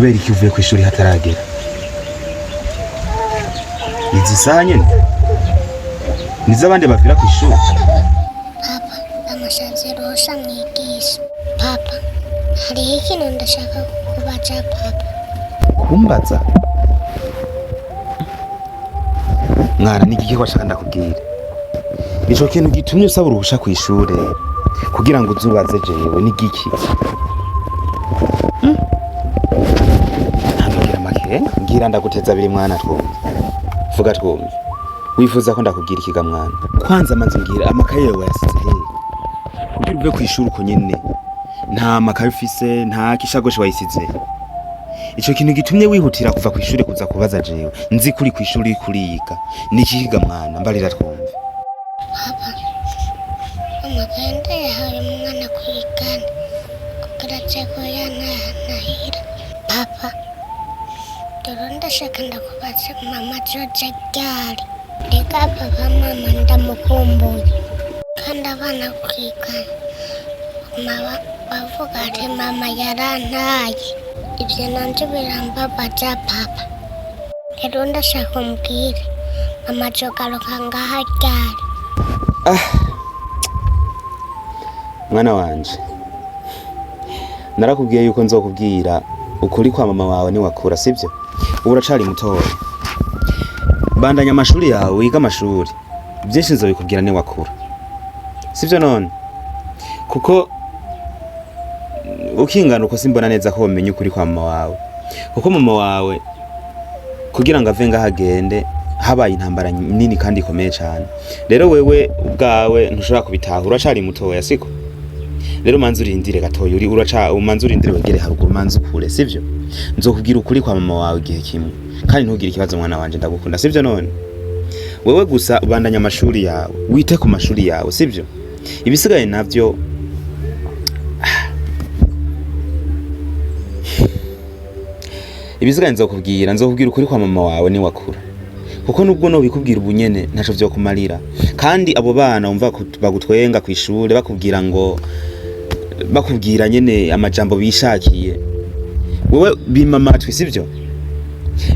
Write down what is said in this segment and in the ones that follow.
kubera iki uvuye kw'ishuri hataragera? Izi saha nyene nizo abandi bavira kw'ishuri. Papa, amashanze rosha mwigisha. Papa, hariho ikintu ndashaka kukubaza papa. Kumbaza? Mwana ni igiki washaka ndakubwira? Ico kintu gitumye usaba uruhusha kw'ishure kugira ngo uzubaze jewe ni igiki? Ntangira makenga ngira ndaguteza abiri mwana twumve. Vuga twumve. Wifuza ko ndakubwira ikiga mwana? Kwanza manzi mbwira amakaye yawe yasize he? Kugira uve kw'ishure uko nyene nta makaye ufise, nta kishagoshi wayisize. Ico kintu gitumye wihutira kuva kw'ishure kuza kubaza jewe nzi kuri kw'ishure kuriga ni ikiga mwana? Mbarira twumve. Papa, amakaye yahaye umwana kwigana kugira aze kuyanahira. Papa, dore ndashaka ndakubaza mama azoza ryari? Reka papa mama ndamukumbuye kandi abana kwigana bavuga ati mama yarantaye. Ivyo nanje birambabaza papa. Rero ndashaka umbwire mama azogaruka ngaha ryari? Mwana wanje, narakubwiye yuko nzokubwira ukuri kwa mama wawe niwakura, sivyo? Ubu uracari mutoya. Bandanya amashuri yawe, wiga amashuri. Byinshi nzobikubwira niwakura, sivyo none? Kuko ukingana uko simbona neza ko wamenye ukuri kwa mama wawe. Kuko mama wawe kugira ngo ave ngaha agende habaye intambara nini kandi ikomeye cyane. Rero wewe ubwawe ntushobora kubitahura, uracari mutoya siko? Rero manzi urindire gatoya, umanzi urindire wegere haruguru, manzi ukure, sivyo? Nzokubwira ukuri kwa mama wawe igihe kimwe, kandi ntugire ikibazo mwana wanje, ndagukunda, sivyo none? Wewe gusa ubandanya amashuri yawe, wite ku mashuri yawe, sivyo? Ibisigaye navyo nzokubwira ukuri kwa mama wawe niwakura. Kuko nubwo no bikubwira ubunyene ntaco vyo kumarira. Kandi abo bana umva bagutwenga kw'ishure bakubwira nyene amajambo bishakiye. Wewe bima matwi, sivyo?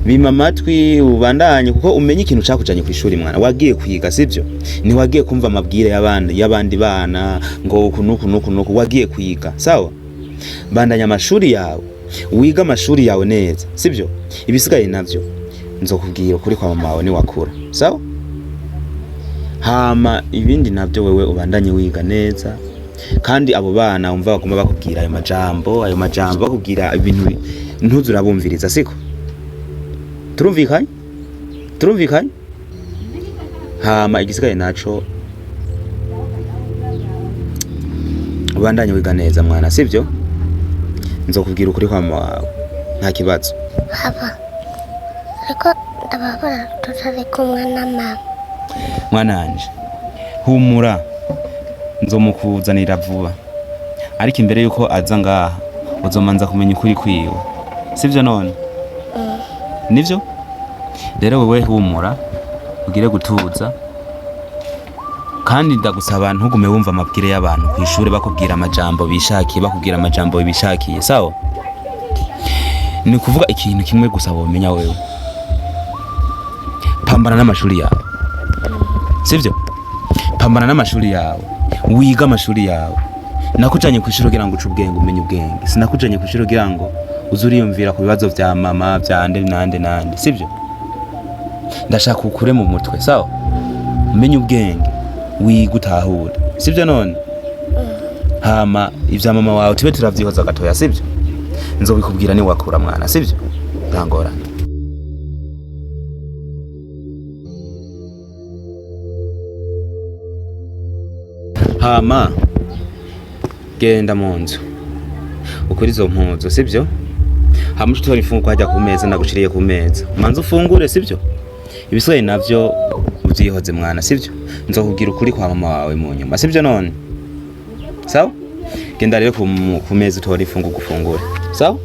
Bima matwi ubandanye, kuko umenye ikintu cakujanye kw'ishure mwana. Wagiye kwiga, sivyo? Ni wagiye kumva amabwire y'abandi bana ngo kunuku wagiye kwiga, sawa? Bandanya amashuri yawe, wiga amashuri yawe neza, sivyo? Ibisigaye navyo nzokubwira ukuri kwa mama wawe niwakura, sawa? Hama ibindi navyo wewe ubandanye wiga neza. Kandi abo bana umva bagomba bakubwira ayo majambo bakubwira ibintu ntuzurabumviriza, siko? Turumvikanye? Hama igisigaye naco ubandanye wiga neza mwana, sivyo? Nzokubwira ukuri kwa mama wawe nta kibazo. Papa, ariko ndababara tutari kumwe na mama. Mwana wanje, humura, nzomukuzanira vuba. Ariko imbere yuko aza ngaha uzomanza kumenya ukuri kwiwe, sivyo none? Nivyo? Rero wewe humura, ugire gutuza. Kandi ndagusaba ntugume wumva amabwire y'abantu kw'ishure bakubwira amajambo bishakiye, sawa? Ni kuvuga ikintu kimwe gusa womenya wewe. Pambana n'amashuri yawe, sivyo? Pambana n'amashuri yawe, wiga amashuri yawe. Nakujanye kw'ishure kugira ngo uce ubwenge, umenye ubwenge. Sinakujanye kw'ishure kugira ngo uzuriyumvira ku bibazo vya mama vya nande, sivyo? Ndashaka ukure mu mutwe, sawa? Umenye ubwenge, wiga utahure, sivyo none? Hama ivya mama wawe tube turavyihoza gatoya, sivyo? Nzobikubwira niwakura mwana, sivyo? Ntangorane. Hama genda mu nzu ukuri izo mpuzo, sivyo? Hama utora ifunguro hajya ku meza, ndagushiriye ku meza, manza ufungure, sivyo? Ibisigaye navyo uvyihoze mwana, sivyo? Nzokubwira ukuri kwa mama wawe mu nyuma, sivyo none? Sawa? Genda rero ku meza utora ifunguro gufungura, sawa?